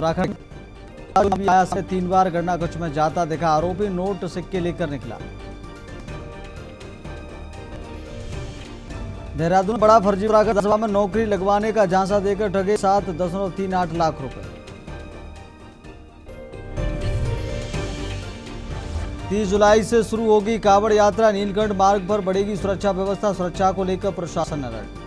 उत्तराखंड से 3 बार गणना कक्ष में जाता देखा आरोपी, नोट सिक्के लेकर निकला। देहरादून बड़ा फर्जीवाड़ा कर दसवा में नौकरी लगवाने का झांसा देकर ठगे 7.38 लाख रुपए। 30 जुलाई से शुरू होगी कांवड़ यात्रा, नीलकंठ मार्ग पर बढ़ेगी सुरक्षा व्यवस्था, सुरक्षा को लेकर प्रशासन अलर्ट।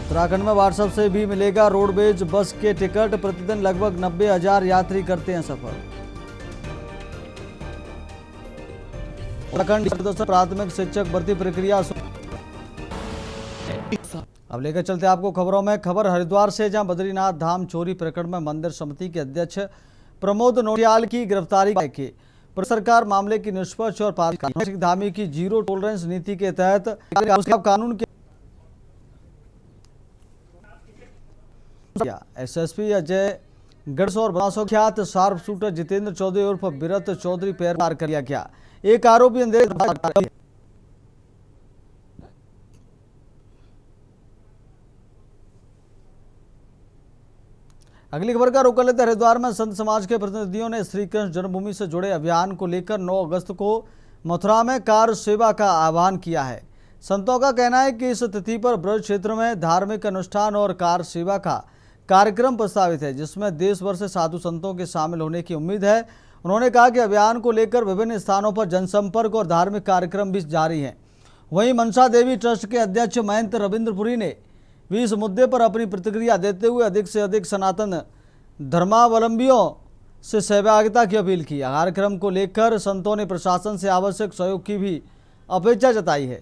उत्तराखंड में व्हाट्सएप से भी मिलेगा रोडवेज बस के टिकट, प्रतिदिन लगभग 90,000 यात्री करते हैं सफर। उत्तराखंड प्राथमिक शिक्षक भर्ती प्रक्रिया। अब लेकर चलते आपको खबरों में। खबर हरिद्वार से, जहां बद्रीनाथ धाम चोरी प्रकरण में मंदिर समिति के अध्यक्ष प्रमोद नोटियाल की गिरफ्तारी के सरकार मामले की निष्पक्ष और पारदर्शी धामी की जीरो टॉलरेंस नीति के तहत कानून के एसएसपी अजय गढ़सो और बनासो ख्यात शार्प शूटर जितेंद्र चौधरी उर्फ बिरत चौधरी पैर पार कर लिया गया। एक आरोपी अगली खबर का रुख कर लेते। हरिद्वार में संत समाज के प्रतिनिधियों ने श्री कृष्ण जन्मभूमि से जुड़े अभियान को लेकर 9 अगस्त को मथुरा में कार सेवा का आह्वान किया है। संतों का कहना है कि इस तिथि पर ब्रज क्षेत्र में धार्मिक अनुष्ठान और कार सेवा का कार्यक्रम प्रस्तावित है, जिसमें देश भर से साधु संतों के शामिल होने की उम्मीद है। उन्होंने कहा कि अभियान को लेकर विभिन्न स्थानों पर जनसंपर्क और धार्मिक कार्यक्रम भी जारी हैं। वहीं मनसा देवी ट्रस्ट के अध्यक्ष महंत रविंद्रपुरी ने भी इस मुद्दे पर अपनी प्रतिक्रिया देते हुए अधिक से अधिक सनातन धर्मावलंबियों से सहभागिता की अपील की। कार्यक्रम को लेकर संतों ने प्रशासन से आवश्यक सहयोग की भी अपेक्षा जताई है।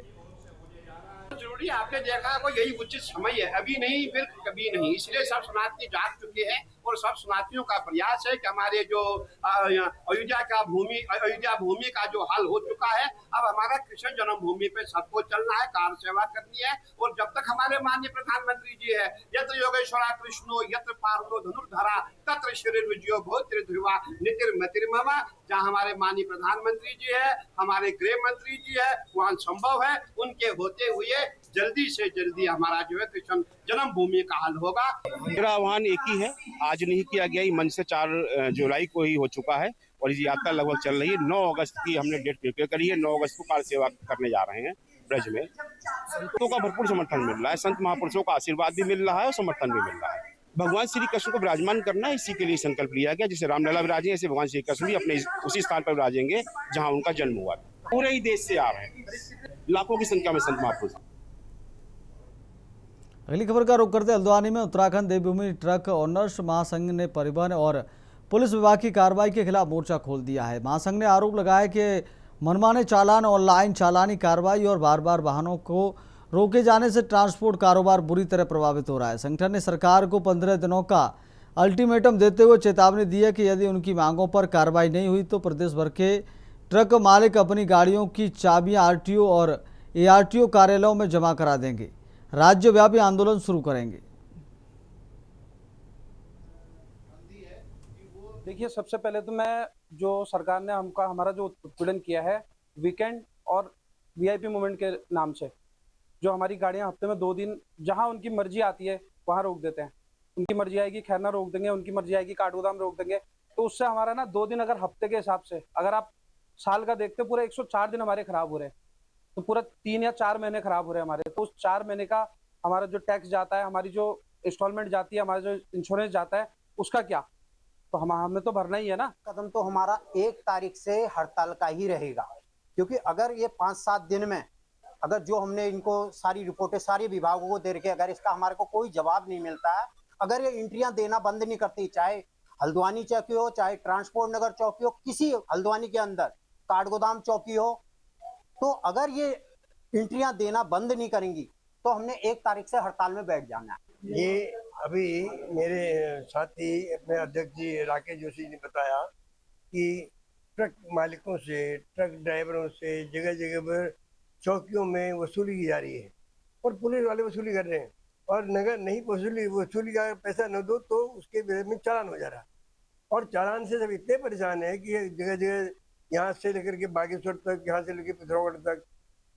जरूरी आपने देखा को यही उचित समय है, अभी नहीं फिर कभी नहीं, इसलिए सब सनातनी जाग चुके हैं और सब सनातनियों का प्रयास है कि हमारे जो अयोध्या भूमि का जो हल हो चुका है, अब हमारा कृष्ण जन्मभूमि पे सबको चलना है, कार सेवा करनी है। और जब तक हमारे माननीय प्रधानमंत्री जी है, यत्र योगेश्वरा कृष्णो यत्र पार्थो धनुर्धरा तत्र शरीर विजयो भोत्र ध्रुवा नितिर्मतिर्ममा। जहाँ हमारे माननीय प्रधानमंत्री जी है, हमारे गृह मंत्री जी है, वहाँ संभव है, उनके होते हुए जल्दी से जल्दी हमारा जो है कृष्ण जन्मभूमि का हल होगा। मेरा आह्वान एक ही है, आज नहीं किया गया, मन से 4 जुलाई को ही हो चुका है और इस यात्रा लगभग चल रही है। 9 अगस्त की हमने डेट प्रिपेयर करी है। 9 अगस्त को कार सेवा करने जा रहे हैं ब्रज में। संतों का भरपूर समर्थन मिल रहा है, संत महापुरुषों का आशीर्वाद भी मिल रहा है और समर्थन भी मिल रहा है। भगवान श्री कृष्ण को विराजमान करना है, इसी के लिए संकल्प लिया गया। जैसे रामलला विराजे, ऐसे भगवान श्री कृष्ण भी अपने उसी स्थान पर विराजेंगे जहाँ उनका जन्म हुआ। पूरे ही देश से आ रहे हैं, लाखों की संख्या में संत महापुरुष। अगली खबर का रुख करते हल्द्वानी में उत्तराखंड देवभूमि ट्रक ओनर्स महासंघ ने परिवहन और पुलिस विभाग की कार्रवाई के खिलाफ मोर्चा खोल दिया है। महासंघ ने आरोप लगाया कि मनमाने चालान, ऑनलाइन चालानी कार्रवाई और बार बार वाहनों को रोके जाने से ट्रांसपोर्ट कारोबार बुरी तरह प्रभावित हो रहा है। संगठन ने सरकार को 15 दिनों का अल्टीमेटम देते हुए चेतावनी दी है कि यदि उनकी मांगों पर कार्रवाई नहीं हुई तो प्रदेश भर के ट्रक मालिक अपनी गाड़ियों की चाबियां आरटीओ और एआरटीओ कार्यालयों में जमा करा देंगे। राज्यव्यापी आंदोलन शुरू करेंगे। देखिए, सबसे पहले तो मैं जो सरकार ने हमारा जो उत्पीड़न किया है वीकेंड और वीआईपी मूवमेंट के नाम से, जो हमारी गाड़ियां हफ्ते में 2 दिन जहां उनकी मर्जी आती है वहां रोक देते हैं। उनकी मर्जी आएगी खैरना रोक देंगे, उनकी मर्जी आएगी काठगोदाम रोक देंगे। तो उससे हमारा ना 2 दिन, अगर हफ्ते के हिसाब से अगर आप साल का देखते, पूरे 104 दिन हमारे खराब हो रहे हैं। तो पूरा 3 या 4 महीने खराब हो रहे हैं हमारे। तो उस 4 महीने का हमारा जो टैक्स जाता है, हमारी जो इंस्टॉलमेंट जाती है, हमारा जो इंश्योरेंस जाता है, उसका क्या? तो हमें तो भरना ही है ना। कदम तो हमारा 1 तारीख से हड़ताल का ही रहेगा, क्योंकि अगर ये 5-7 दिन में अगर जो हमने इनको सारी रिपोर्टें सारे विभागों को दे रखी, अगर इसका हमारे को कोई जवाब नहीं मिलता है, अगर ये एंट्रियां देना बंद नहीं करती, चाहे हल्द्वानी चौकी हो, चाहे ट्रांसपोर्ट नगर चौकी हो, किसी हल्द्वानी के अंदर काठगोदाम चौकी हो, तो अगर ये एंट्रियां देना बंद नहीं करेंगी तो हमने 1 तारीख से हड़ताल में बैठ जाना है। ये अभी मेरे साथी अपने अध्यक्ष जी राकेश जोशी ने बताया कि ट्रक मालिकों से, ट्रक ड्राइवरों से जगह जगह पर चौकियों में वसूली की जा रही है और पुलिस वाले वसूली कर रहे हैं, और नगर नहीं वसूली का पैसा न दो तो उसके विरोध में चालान हो जा रहा है। और चालान से सब इतने परेशान है कि जगह जगह यहाँ से लेकर के बागेश्वर तक, यहाँ से लेकर पिथौरागढ़ तक,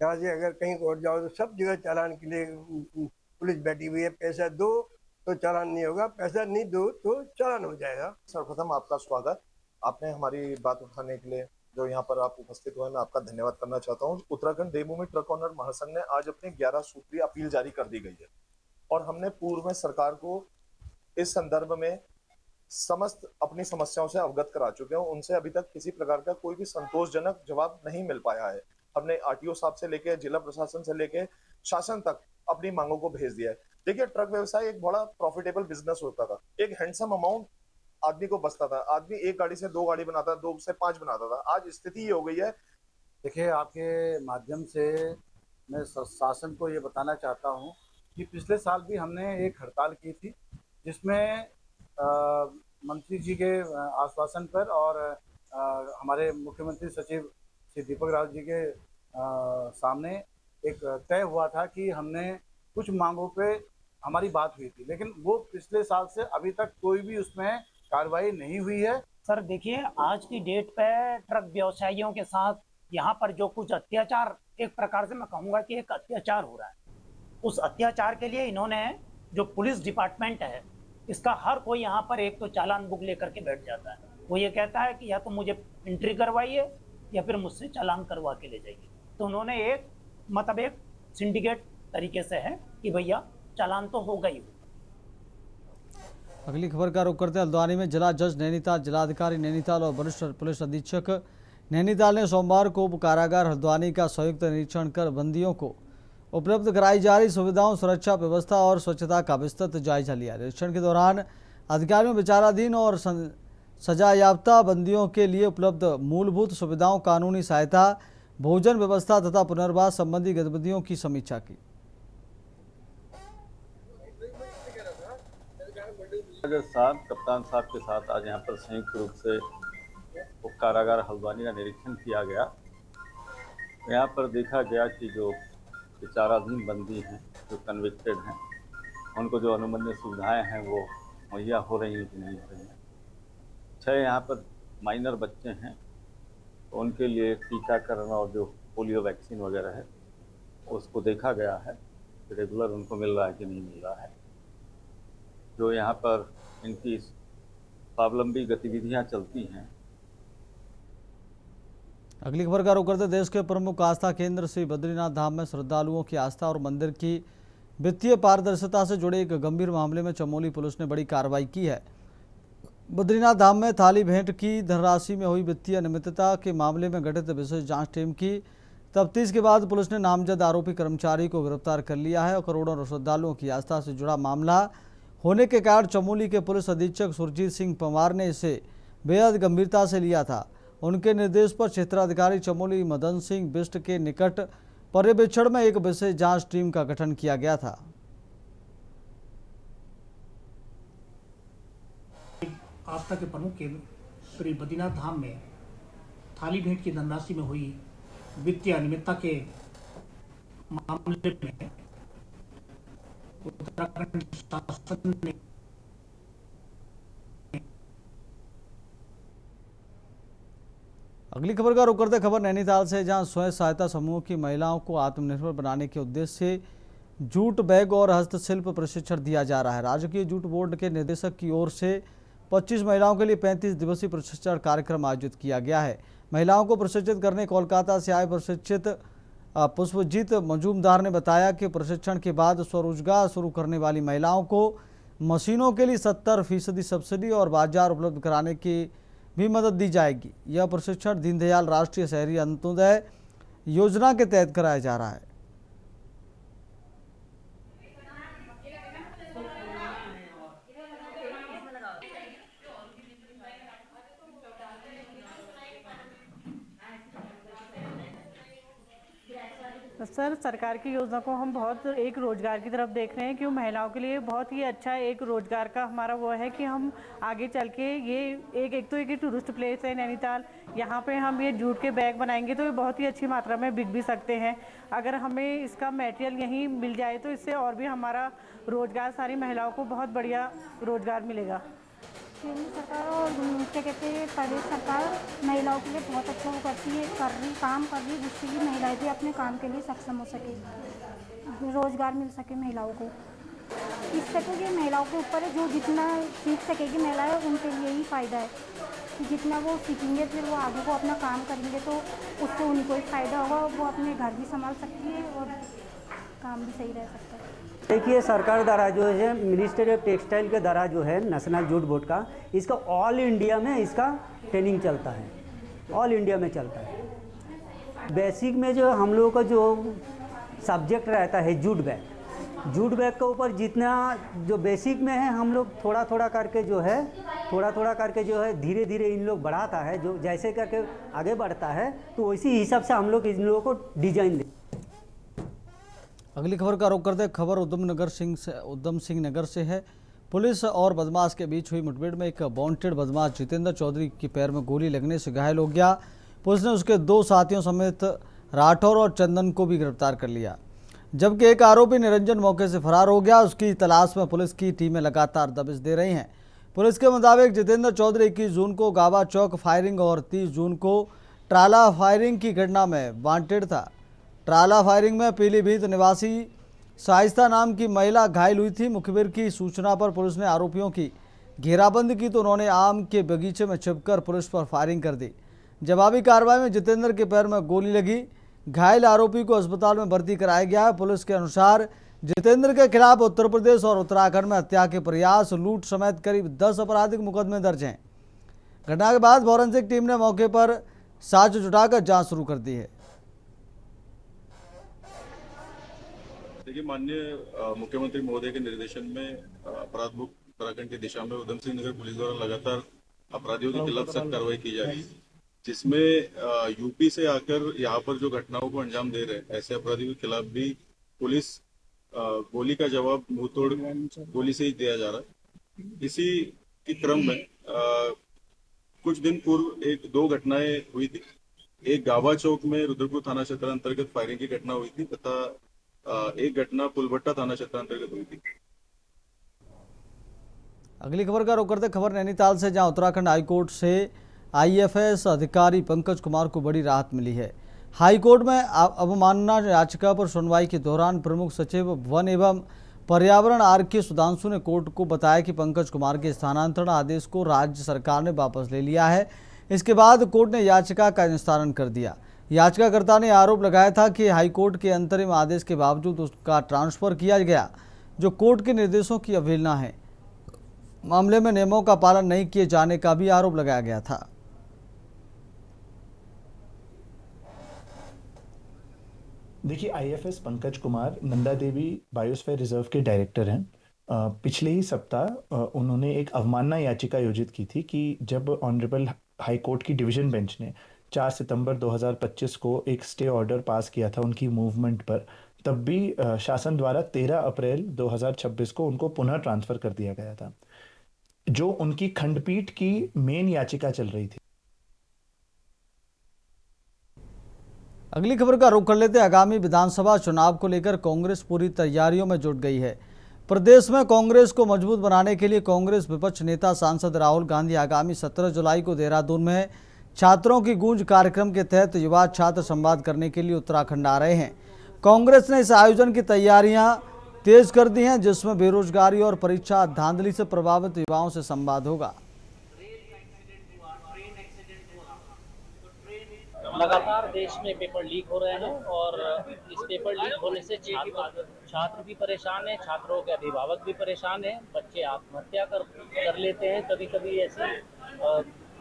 यहाँ से अगर कहीं और जाओ तो सब जगह चालान के लिए पुलिस बैठी हुई है, पैसा दो तो चालान नहीं होगा, पैसा नहीं दो तो चालान हो जाएगा। सर्वप्रथम आपका स्वागत। आपने हमारी बात उठाने के लिए जो यहाँ पर आप उपस्थित हुए, मैं आपका धन्यवाद करना चाहता हूँ। उत्तराखंड देवभूमि ट्रक ओनर महासंघ ने आज अपनी 11 सूत्रीय अपील जारी कर दी गई है और हमने पूर्व में सरकार को इस संदर्भ में समस्त अपनी समस्याओं से अवगत करा चुके हैं। उनसे अभी तक किसी प्रकार का कोई भी संतोषजनक जवाब नहीं मिल पाया है। हमने आरटीओ साहब से लेके जिला प्रशासन से लेके शासन तक अपनी मांगों को भेज दिया है। देखिए, ट्रक व्यवसाय एक बड़ा प्रॉफिटेबल बिजनेस होता था। एक हैंडसम अमाउंट आदमी को बचता था। आदमी एक गाड़ी से 2 गाड़ी बनाता था, 2 से 5 बनाता था। आज स्थिति ये हो गई है। देखिए, आपके माध्यम से मैं शासन को ये बताना चाहता हूँ कि पिछले साल भी हमने एक हड़ताल की थी, जिसमें मंत्री जी के आश्वासन पर और हमारे मुख्यमंत्री सचिव श्री दीपक रावत जी के सामने एक तय हुआ था कि हमने कुछ मांगों पे हमारी बात हुई थी, लेकिन वो पिछले साल से अभी तक कोई भी उसमें कार्रवाई नहीं हुई है। सर देखिए, आज की डेट पे ट्रक व्यवसायियों के साथ यहाँ पर जो कुछ अत्याचार, एक प्रकार से मैं कहूँगा कि एक अत्याचार हो रहा है, उस अत्याचार के लिए इन्होंने जो पुलिस डिपार्टमेंट है, इसका हर कोई यहाँ पर एक तो चालान बुक लेकर के बैठ जाता है। वो ये कहता है कि या तो मुझे एंट्री करवाइए या फिर मुझसे चालान करवा के ले जाइए। तो उन्होंने एक मतलब एक सिंडिकेट तरीके से है कि भैया चालान तो होगा ही। अगली खबर का रुख करते हैं हल्द्वानी में जिला जज नैनीताल, जिलाधिकारी नैनीताल और वरिष्ठ पुलिस अधीक्षक नैनीताल ने सोमवार को कारागार हल्द्वानी का संयुक्त निरीक्षण कर बंदियों को उपलब्ध कराई जा रही सुविधाओं, सुरक्षा व्यवस्था और स्वच्छता का विस्तृत जायजा लिया। निरीक्षण के दौरान अधिकारियों विचाराधीन और सजायाफ्ता बंदियों के लिए उपलब्ध मूलभूत सुविधाओं, कानूनी सहायता, भोजन व्यवस्था तथा पुनर्वास संबंधी गतिविधियों की समीक्षा की। साहब, कप्तान साहब के साथ आज यहाँ पर संयुक्त रूप से कारागार हल्द्वानी का निरीक्षण किया गया। यहाँ पर देखा गया कि जो विचाराधीन बंदी हैं, जो कन्विक्टेड हैं, उनको जो अनुबंधित सुविधाएं हैं वो मुहैया हो रही हैं कि नहीं हो रही हैं। 6 यहाँ पर माइनर बच्चे हैं, तो उनके लिए टीकाकरण और जो पोलियो वैक्सीन वगैरह है उसको देखा गया है कि रेगुलर उनको मिल रहा है कि नहीं मिल रहा है। जो यहाँ पर इनकी स्वावलंबी गतिविधियाँ चलती हैं। अगली खबर का रुख करते देश के प्रमुख आस्था केंद्र श्री बद्रीनाथ धाम में श्रद्धालुओं की आस्था और मंदिर की वित्तीय पारदर्शिता से जुड़े एक गंभीर मामले में चमोली पुलिस ने बड़ी कार्रवाई की है। बद्रीनाथ धाम में थाली भेंट की धनराशि में हुई वित्तीय अनियमितता के मामले में गठित विशेष जांच टीम की तफ्तीश के बाद पुलिस ने नामजद आरोपी कर्मचारी को गिरफ्तार कर लिया है और करोड़ों श्रद्धालुओं की आस्था से जुड़ा मामला होने के कारण चमोली के पुलिस अधीक्षक सुरजीत सिंह पंवार ने इसे बेहद गंभीरता से लिया था। उनके निर्देश पर क्षेत्राधिकारी चमोली मदन सिंह बिष्ट के निकट पर्यवेक्षण में एक विशेष जांच टीम का गठन किया गया था। आस्था के प्रमुख केंद्र श्री बद्रीनाथ धाम में थाली भेंट की धनराशि में हुई वित्तीय अनियमितता के मामले में उत्तराखंड शासन ने अगली खबर का रुख करते खबर नैनीताल से, जहां स्वयं सहायता समूह की महिलाओं को आत्मनिर्भर बनाने के उद्देश्य से जूट बैग और हस्तशिल्प प्रशिक्षण दिया जा रहा है। राजकीय जूट बोर्ड के निर्देशक की ओर से 25 महिलाओं के लिए 35 दिवसीय प्रशिक्षण कार्यक्रम आयोजित किया गया है। महिलाओं को प्रशिक्षित करने कोलकाता से आए प्रशिक्षित पुष्पजीत मजूमदार ने बताया कि प्रशिक्षण के बाद स्वरोजगार शुरू करने वाली महिलाओं को मशीनों के लिए 70% सब्सिडी और बाजार उपलब्ध कराने की भी मदद दी जाएगी। यह प्रशिक्षण दीनदयाल राष्ट्रीय शहरी अंत्योदय योजना के तहत कराया जा रहा है। सर, सरकार की योजना को हम बहुत एक रोज़गार की तरफ देख रहे हैं, क्यों महिलाओं के लिए बहुत ही अच्छा एक रोज़गार का हमारा वो है कि हम आगे चल के ये एक तो एक टूरिस्ट प्लेस है नैनीताल, यहाँ पे हम ये जूट के बैग बनाएंगे तो ये बहुत ही अच्छी मात्रा में बिक भी सकते हैं। अगर हमें इसका मटेरियल यहीं मिल जाए तो इससे और भी हमारा रोज़गार, सारी महिलाओं को बहुत बढ़िया रोज़गार मिलेगा। केंद्र सरकार और क्या कहते हैं प्रदेश सरकार महिलाओं के लिए बहुत अच्छा वो करती है, काम कर रही है, जिससे कि महिलाएं भी अपने काम के लिए सक्षम हो सके। रोजगार मिल सके महिलाओं को। इससे तो ये महिलाओं के ऊपर है, जो जितना सीख सकेगी महिलाएं उनके लिए ही फ़ायदा है कि जितना वो सीखेंगे फिर वो आगे को अपना काम करेंगे तो उससे उनको ही फ़ायदा होगा, वो अपने घर भी संभाल सकती है और काम भी सही रह सकता है। देखिए, सरकार द्वारा जो है मिनिस्ट्री ऑफ टेक्सटाइल के द्वारा जो है नेशनल जूट बोर्ड का, इसका ऑल इंडिया में इसका ट्रेनिंग चलता है, ऑल इंडिया में चलता है। बेसिक में जो हम लोगों का जो सब्जेक्ट रहता है जूट बैग के ऊपर जितना जो बेसिक में है हम लोग थोड़ा थोड़ा करके जो है धीरे धीरे इन लोग बढ़ाता है, जो जैसे करके आगे बढ़ता है तो उसी हिसाब से हम लोग इन लोगों को डिजाइन दे। अगली खबर का रुख करते खबर उधम सिंह नगर से है। पुलिस और बदमाश के बीच हुई मुठभेड़ में एक वांटेड बदमाश जितेंद्र चौधरी के पैर में गोली लगने से घायल हो गया। पुलिस ने उसके 2 साथियों समेत राठौर और चंदन को भी गिरफ्तार कर लिया, जबकि एक आरोपी निरंजन मौके से फरार हो गया। उसकी तलाश में पुलिस की टीमें लगातार दबिश दे रही हैं। पुलिस के मुताबिक जितेंद्र चौधरी 21 जून को गावा चौक फायरिंग और 30 जून को ट्राला फायरिंग की घटना में वांटेड था। ट्राला फायरिंग में पीलीभीत निवासी शाइस्ता नाम की महिला घायल हुई थी। मुखबिर की सूचना पर पुलिस ने आरोपियों की घेराबंदी की तो उन्होंने आम के बगीचे में छिपकर पुलिस पर फायरिंग कर दी। जवाबी कार्रवाई में जितेंद्र के पैर में गोली लगी। घायल आरोपी को अस्पताल में भर्ती कराया गया है। पुलिस के अनुसार जितेंद्र के खिलाफ उत्तर प्रदेश और उत्तराखंड में हत्या के प्रयास, लूट समेत करीब 10 आपराधिक मुकदमे दर्ज हैं। घटना के बाद फॉरेंसिक टीम ने मौके पर साक्ष्य जुटाकर जांच शुरू कर दी है। देखिए, माननीय मुख्यमंत्री महोदय के निर्देशन में अपराध मुक्त उत्तराखंड की दिशा में उधम सिंह नगर पुलिस द्वारा लगातार अपराधियों के खिलाफ सख्त कार्रवाई की जा रही है, जिसमें यूपी से आकर यहाँ पर जो घटनाओं को अंजाम दे रहे हैं ऐसे अपराधियों के खिलाफ भी पुलिस गोली का जवाब मुंहतोड़ गोली से ही दिया जा रहा है। इसी के क्रम में कुछ दिन पूर्व 2 घटनाएं हुई थी। एक गावा चौक में रुद्रपुर थाना क्षेत्र अंतर्गत फायरिंग की घटना हुई थी तथा एक घटना पुलभट्टा थाना क्षेत्र अंतर्गत हुई थी। अगली खबर का रुख करते खबर नैनीताल से, जहां उत्तराखंड हाईकोर्ट से आईएफएस अधिकारी पंकज कुमार को बड़ी राहत मिली है। हाईकोर्ट में अवमानना याचिका पर सुनवाई के दौरान प्रमुख सचिव वन एवं पर्यावरण आर.के. सुधांशु ने कोर्ट को बताया कि पंकज कुमार के स्थानांतरण आदेश को राज्य सरकार ने वापस ले लिया है। इसके बाद कोर्ट ने याचिका का निस्तारण कर दिया। याचिकाकर्ता ने आरोप लगाया था कि हाईकोर्ट के अंतरिम आदेश के बावजूद उसका ट्रांसफर किया गया, जो कोर्ट के निर्देशों की अवहेलना है। मामले में नियमों का पालन नहीं किए जाने का भी आरोप लगाया गया था। देखिए, IFS Pankaj Kumar Nanda Devi biosphere reserve के डायरेक्टर हैं। पिछले ही सप्ताह उन्होंने एक अवमानना याचिका आयोजित की थी कि जब ऑनरेबल हाई कोर्ट की डिवीजन बेंच ने 4 सितंबर 2025 को एक स्टे ऑर्डर पास किया था उनकी मूवमेंट पर, तब भी शासन द्वारा 13 अप्रैल 2026 को उनको पुनः ट्रांसफर कर दिया गया था, जो उनकी खंडपीठ की मेन याचिका चल रही थी। अगली खबर का रुख कर लेते हैं। आगामी विधानसभा चुनाव को लेकर कांग्रेस पूरी तैयारियों में जुट गई है। प्रदेश में कांग्रेस को मजबूत बनाने के लिए कांग्रेस विपक्ष नेता सांसद राहुल गांधी आगामी 17 जुलाई को देहरादून में छात्रों की गूंज कार्यक्रम के तहत युवा छात्र संवाद करने के लिए उत्तराखंड आ रहे हैं। कांग्रेस ने इस आयोजन की तैयारियां तेज कर दी हैं, जिसमें बेरोजगारी और परीक्षा धांधली से प्रभावित युवाओं से संवाद होगा। लगातार देश में पेपर लीक हो रहे हैं और इस पेपर लीक होने से छात्र भी परेशान हैं, छात्रों के अभिभावक भी परेशान हैं, बच्चे आत्महत्या कर लेते हैं, कभी कभी ऐसी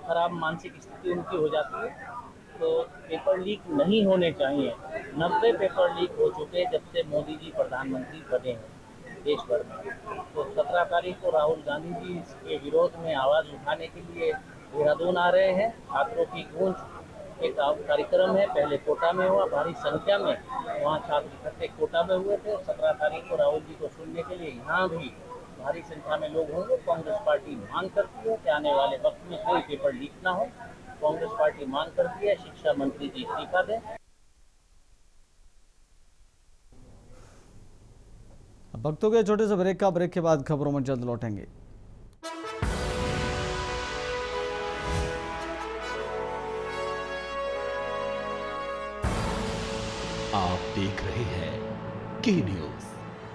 खराब मानसिक स्थिति उनकी हो जाती है। तो पेपर लीक नहीं होने चाहिए। 90 पेपर लीक हो चुके जब से मोदी जी प्रधानमंत्री बने हैं देश भर में। तो 17 तारीख को राहुल गांधी जी इसके विरोध में आवाज़ उठाने के लिए देहरादून आ रहे हैं। छात्रों की गूंज एक कार्यक्रम है, पहले कोटा में हुआ, भारी संख्या में वहाँ छात्र इकट्ठे कोटा में हुए थे। 17 तारीख को राहुल जी को सुनने के लिए यहाँ भी भारी संख्या में लोग होंगे। कांग्रेस पार्टी मांग करती है कि आने वाले वक्त में कोई पेपर लीक ना हो। कांग्रेस पार्टी मांग करती है शिक्षा मंत्री जी इस्तीफा दें। भक्तों के छोटे से ब्रेक के बाद खबरों में जल्द लौटेंगे। आप देख रहे हैं के न्यूज,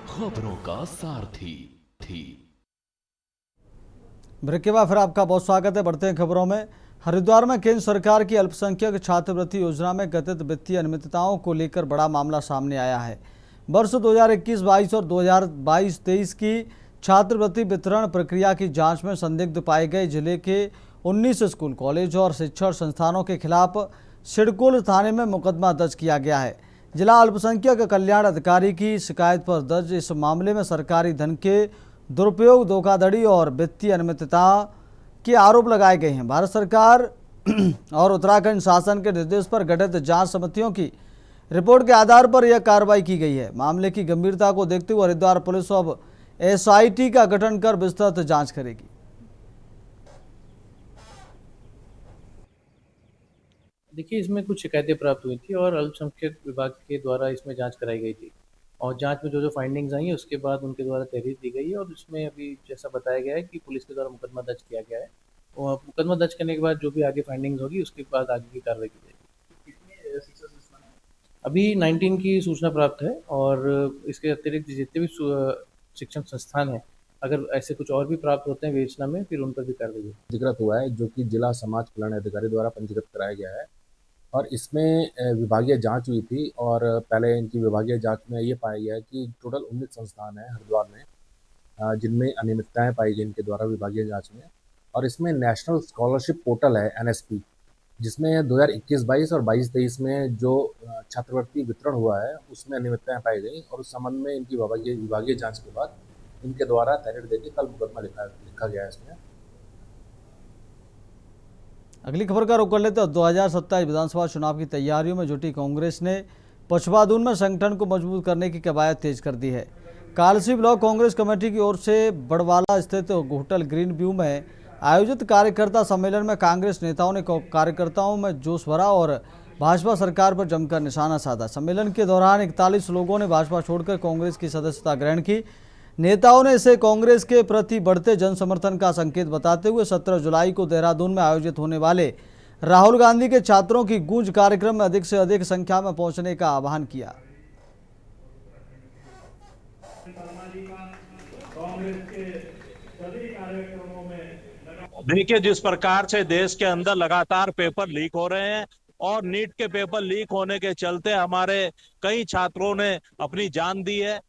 खबरों का सारथी थी। ब्रेक के बाद फिर आपका बहुत स्वागत है। बढ़ते हैं खबरों में। हरिद्वार में केंद्र सरकार की अल्पसंख्यक छात्रवृत्ति योजना में कथित वित्तीय अनियमितताओं को लेकर बड़ा मामला सामने आया है। वर्ष 2021-22 और 2022-23 की छात्रवृत्ति वितरण प्रक्रिया की जांच में संदिग्ध पाए गए जिले के 19 स्कूल, कॉलेज और शिक्षण संस्थानों के खिलाफ सिडकुल थाने में मुकदमा दर्ज किया गया है। जिला अल्पसंख्यक कल्याण अधिकारी की शिकायत पर दर्ज इस मामले में सरकारी धन के दुरुपयोग, धोखाधड़ी और वित्तीय अनियमितता के आरोप लगाए गए हैं। भारत सरकार और उत्तराखंड शासन के निर्देश पर गठित जांच समितियों की रिपोर्ट के आधार पर यह कार्रवाई की गई है। मामले की गंभीरता को देखते हुए हरिद्वार पुलिस अब SIT का गठन कर विस्तृत जांच करेगी। देखिए, इसमें कुछ शिकायतें प्राप्त हुई थी और अल्पसंख्यक विभाग के द्वारा इसमें जांच कराई गई थी और जांच में जो फाइंडिंग्स आई हैं उसके बाद उनके द्वारा तहरीर दी गई है और उसमें अभी जैसा बताया गया है कि पुलिस के द्वारा मुकदमा दर्ज किया गया है और मुकदमा दर्ज करने के बाद जो भी आगे फाइंडिंग्स होगी उसके बाद आगे की कार्रवाई की जाएगी। अभी 19 की सूचना प्राप्त है और इसके अतिरिक्त जितने भी शिक्षण संस्थान हैं, अगर ऐसे कुछ और भी प्राप्त होते हैं विवेचना में, फिर उन पर भी कार्रवाई होगी। पंजीकृत हुआ है जो कि जिला समाज कल्याण अधिकारी द्वारा पंजीकृत कराया गया है और इसमें विभागीय जांच हुई थी और पहले इनकी विभागीय जांच में ये पाया गया है कि टोटल 19 संस्थान हैं हरिद्वार में जिनमें अनियमितताएं पाई गई इनके द्वारा विभागीय जांच में। और इसमें नेशनल स्कॉलरशिप पोर्टल है NSP, जिसमें 2021-22 और 22-23 में जो छात्रवृत्ति वितरण हुआ है उसमें अनियमितताएं पाई गई और उस संबंध में इनकी विभागीय जाँच के बाद इनके द्वारा तहरीर देकर कल मुकदमा लिखा गया है इसमें। अगली खबर का रुख कर लेते हैं। 2027 विधानसभा चुनाव की तैयारियों में जुटी कांग्रेस ने पछवादून में संगठन को मजबूत करने की कवायद तेज कर दी है। कालसी ब्लॉक कांग्रेस कमेटी की ओर से बड़वाला स्थित होटल ग्रीन व्यू में आयोजित कार्यकर्ता सम्मेलन में कांग्रेस नेताओं ने कार्यकर्ताओं में जोश भरा और भाजपा सरकार पर जमकर निशाना साधा। सम्मेलन के दौरान 41 लोगों ने भाजपा छोड़कर कांग्रेस की सदस्यता ग्रहण की। नेताओं ने इसे कांग्रेस के प्रति बढ़ते जन समर्थन का संकेत बताते हुए 17 जुलाई को देहरादून में आयोजित होने वाले राहुल गांधी के छात्रों की गूंज कार्यक्रम में अधिक से अधिक संख्या में पहुंचने का आह्वान किया। देखिए, जिस प्रकार से देश के अंदर लगातार पेपर लीक हो रहे हैं और नीट के पेपर लीक होने के चलते हमारे कई छात्रों ने अपनी जान दी है।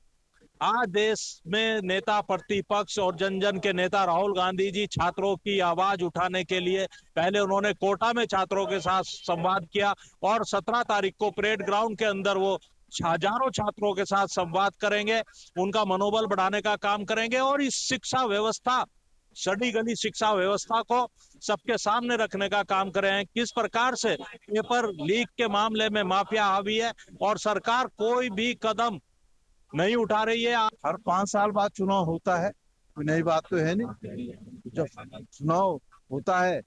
आज देश में नेता प्रतिपक्ष और जन जन के नेता राहुल गांधी जी छात्रों की आवाज उठाने के लिए पहले उन्होंने कोटा में छात्रों के साथ संवाद किया और 17 तारीख को परेड ग्राउंड के अंदर वो हजारों छात्रों के साथ संवाद करेंगे, उनका मनोबल बढ़ाने का काम करेंगे और इस शिक्षा व्यवस्था, सड़ी गली शिक्षा व्यवस्था को सबके सामने रखने का काम कर रहे हैं। किस प्रकार से पेपर लीक के मामले में माफिया हावी है और सरकार कोई भी कदम नहीं उठा रही है। हर 5 साल बाद चुनाव होता है, कोई नई बात तो है नहीं। जब चुनाव होता है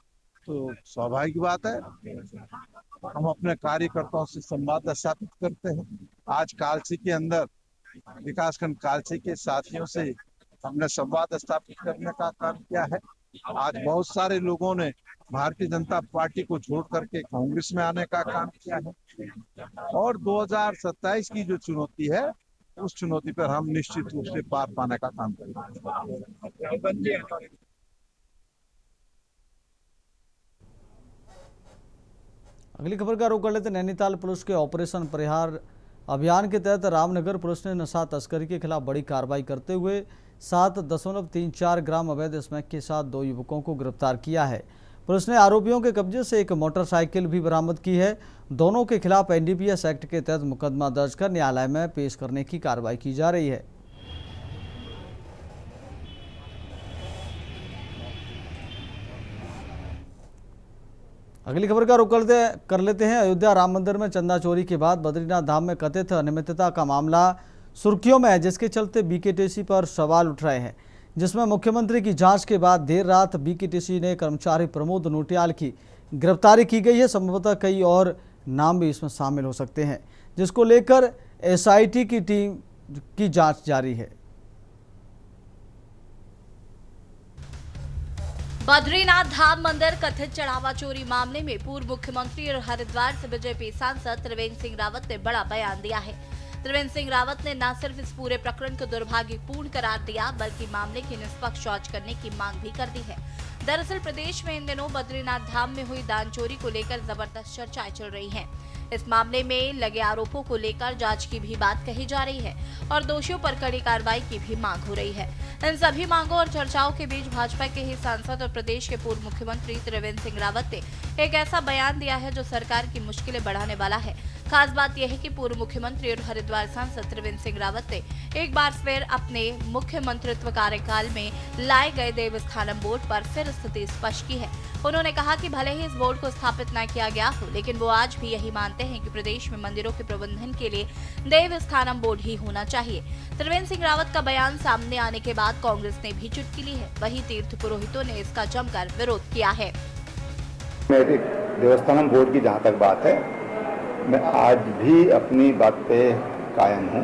तो स्वाभाविक बात है हम अपने कार्यकर्ताओं से संवाद स्थापित करते हैं। आज कालसी के अंदर विकासखंड कालसी के साथियों से हमने संवाद स्थापित करने का काम किया है। आज बहुत सारे लोगों ने भारतीय जनता पार्टी को छोड़ करके कांग्रेस में आने का काम किया है और 2027 की जो चुनौती है उस चुनौती पर हम निश्चित रूप से पार पाने का काम करेंगे। अगली खबर का रुख कर लेते। नैनीताल पुलिस के ऑपरेशन परिहार अभियान के तहत रामनगर पुलिस ने नशा तस्करी के खिलाफ बड़ी कार्रवाई करते हुए 7.34 ग्राम अवैध स्मैक के साथ 2 युवकों को गिरफ्तार किया है। पुलिस ने आरोपियों के कब्जे से एक मोटरसाइकिल भी बरामद की है। दोनों के खिलाफ NDPS एक्ट के तहत मुकदमा दर्ज कर न्यायालय में पेश करने की कार्रवाई की जा रही है। अगली खबर का रुख कर लेते हैं। अयोध्या राम मंदिर में चंदा चोरी के बाद बद्रीनाथ धाम में कथित अनियमितता का मामला सुर्खियों में है, जिसके चलते BKTC पर सवाल उठ रहे हैं, जिसमें मुख्यमंत्री की जांच के बाद देर रात BKTC ने कर्मचारी प्रमोद नोटियाल की गिरफ्तारी की गई है। संभवतः कई और नाम भी इसमें शामिल हो सकते हैं, जिसको लेकर SIT की टीम की जांच जारी है। बद्रीनाथ धाम मंदिर कथित चढ़ावा चोरी मामले में पूर्व मुख्यमंत्री और हरिद्वार से बीजेपी सांसद त्रिवेंद्र सिंह रावत ने बड़ा बयान दिया है। त्रिवेंद्र सिंह रावत ने न सिर्फ इस पूरे प्रकरण को दुर्भाग्यपूर्ण करार दिया बल्कि मामले की निष्पक्ष जांच करने की मांग भी कर दी है। दरअसल प्रदेश में इन दिनों बद्रीनाथ धाम में हुई दान चोरी को लेकर जबरदस्त चर्चाएं चल रही हैं। इस मामले में लगे आरोपों को लेकर जांच की भी बात कही जा रही है और दोषियों पर कड़ी कार्रवाई की भी मांग हो रही है। इन सभी मांगों और चर्चाओं के बीच भाजपा के ही सांसद और प्रदेश के पूर्व मुख्यमंत्री त्रिवेंद्र सिंह रावत ने एक ऐसा बयान दिया है जो सरकार की मुश्किलें बढ़ाने वाला है। खास बात यह है कि पूर्व मुख्यमंत्री और हरिद्वार सांसद त्रिवेंद्र सिंह रावत ने एक बार फिर अपने मुख्यमंत्रित्व कार्यकाल में लाए गए देवस्थानम बोर्ड पर फिर स्थिति स्पष्ट की है। उन्होंने कहा कि भले ही इस बोर्ड को स्थापित न किया गया हो, लेकिन वो आज भी यही मानते हैं कि प्रदेश में मंदिरों के प्रबंधन के लिए देवस्थानम बोर्ड ही होना चाहिए। त्रिवेंद्र सिंह रावत का बयान सामने आने के बाद कांग्रेस ने भी चुटकी ली है। वहीं तीर्थ पुरोहितों ने इसका जमकर विरोध किया है। मेरी देवस्थानम बोर्ड की जहाँ तक बात है, मैं आज भी अपनी बात पे कायम हूँ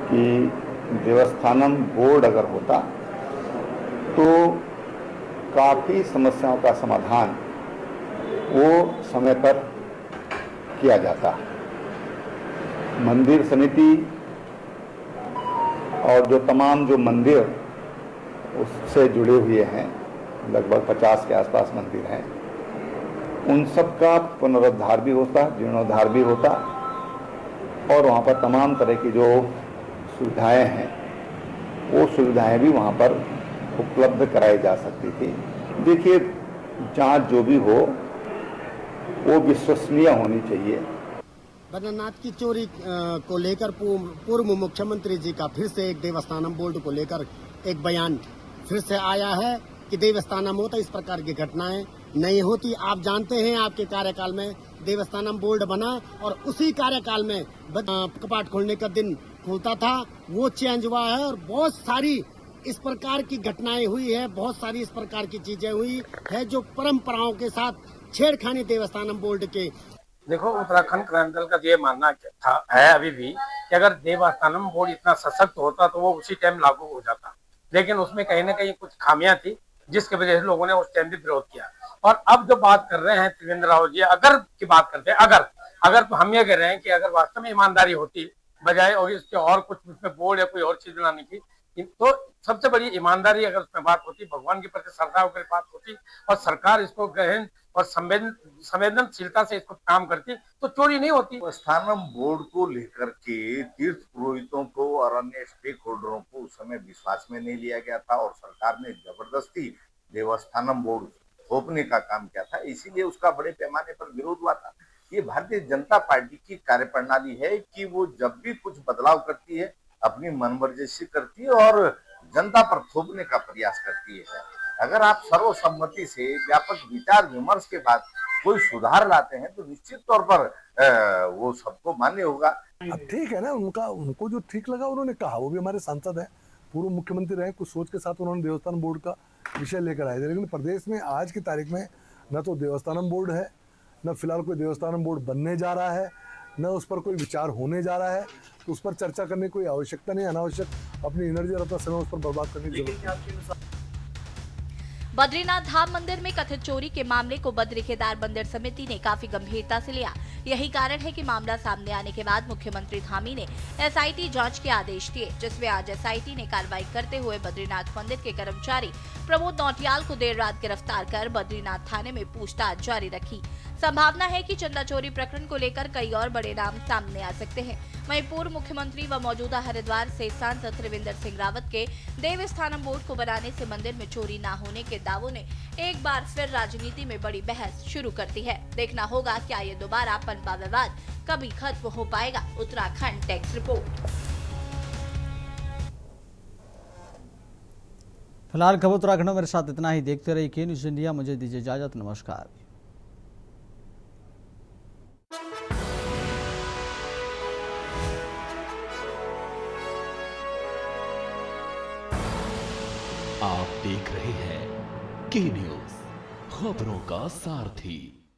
कि देवस्थानम बोर्ड अगर होता तो काफ़ी समस्याओं का समाधान वो समय पर किया जाता। मंदिर समिति और जो तमाम जो मंदिर उससे जुड़े हुए हैं, लगभग 50 के आसपास मंदिर हैं, उन सब का पुनरुद्धार भी होता, जीर्णोद्धार भी होता और वहाँ पर तमाम तरह की जो सुविधाएं हैं वो सुविधाएं भी वहाँ पर उपलब्ध कराई जा सकती थी। देखिए, जांच जो भी हो वो विश्वसनीय होनी चाहिए। बद्रीनाथ की चोरी को लेकर पूर्व मुख्यमंत्री जी का फिर से एक देवस्थानम बोर्ड को लेकर एक बयान फिर से आया है कि देवस्थानम होता इस प्रकार की घटनाएं नहीं होती। आप जानते हैं आपके कार्यकाल में देवस्थानम बोर्ड बना और उसी कार्यकाल में कपाट खोलने का दिन खुलता था, वो चेंज हुआ है और बहुत सारी इस प्रकार की घटनाएं हुई है, बहुत सारी इस प्रकार की चीजें हुई है जो परंपराओं के साथ छेड़खानी देवस्थानम बोर्ड के। देखो, उत्तराखंड क्रांति दल का ये मानना था है अभी भी कि अगर देवस्थानम बोर्ड इतना सशक्त होता तो वो उसी टाइम लागू हो जाता, लेकिन उसमें कहीं ना कहीं कुछ खामियां थी जिसकी वजह से लोगों ने उस टाइम भी विरोध किया। और अब जो बात कर रहे हैं त्रिवेंद्र रावत जी, अगर की बात करते हैं, अगर तो हम ये कह रहे हैं कि अगर वास्तव में ईमानदारी होती बजाय और इसके और कुछ उसमें बोर्ड या कोई और चीज बनाने की, तो सबसे बड़ी ईमानदारी अगर उसमें बात होती, भगवान के प्रति श्रद्धा होकर बात होती और सरकार इसको गहन और संवेदनशीलता से इसको काम करती तो चोरी नहीं होती। देवस्थानम बोर्ड को लेकर के तीर्थ पुरोहितों को और अन्य स्टेक होल्डरों को उस समय विश्वास में नहीं लिया गया था और सरकार ने जबरदस्ती देवस्थानम बोर्ड थोपने का काम किया था, इसीलिए उसका बड़े पैमाने पर विरोध हुआ था। ये भारतीय जनता पार्टी की कार्यप्रणाली है कि वो जब भी कुछ बदलाव करती है अपनी मनमर्जी से करती है और जनता पर थोपने का प्रयास करती है। अगर आप सर्वसम्मति से व्यापक विचार विमर्श के बाद कोई सुधार लाते हैं तो निश्चित तौर पर वो सबको मान्य होगा। अब ठीक है ना, उनको जो ठीक लगा उन्होंने कहा, वो भी हमारे सांसद हैं, पूर्व मुख्यमंत्री रहे, कुछ सोच के साथ उन्होंने देवस्थान बोर्ड का विषय लेकर आए थे। लेकिन प्रदेश में आज की तारीख में न तो देवस्थानम बोर्ड है, न फिलहाल कोई देवस्थानम बोर्ड बनने जा रहा है, न उस पर कोई विचार होने जा रहा है, तो उस पर चर्चा करने की कोई आवश्यकता नहीं, अनावश्यक अपनी एनर्जी और अपना समय उस पर बर्बाद करने की जरूरत है। बद्रीनाथ धाम मंदिर में कथित चोरी के मामले को बद्री केदार मंदिर समिति ने काफी गंभीरता से लिया। यही कारण है कि मामला सामने आने के बाद मुख्यमंत्री धामी ने एसआईटी जांच के आदेश दिए, जिसमें आज एसआईटी ने कार्रवाई करते हुए बद्रीनाथ मंदिर के कर्मचारी प्रमोद नौटियाल को देर रात गिरफ्तार कर बद्रीनाथ थाने में पूछताछ जारी रखी। संभावना है कि चंदा चोरी प्रकरण को लेकर कई और बड़े नाम सामने आ सकते हैं। वहीं पूर्व मुख्यमंत्री व मौजूदा हरिद्वार से सांसद त्रिवेंद्र सिंह रावत के देवस्थानम बोर्ड को बनाने से मंदिर में चोरी न होने के दावों ने एक बार फिर राजनीति में बड़ी बहस शुरू कर दी है। देखना होगा क्या ये दोबारा पनपा विवाद कभी खत्म हो पाएगा। उत्तराखंड टेक्स रिपोर्ट। फिलहाल खबर उत्तराखंड मेरे साथ इतना ही। देखते रहिए के न्यूज़ इंडिया। मुझे दीजिए इजाजत। नमस्कार। आप देख रहे हैं के न्यूज़, खबरों का सारथी।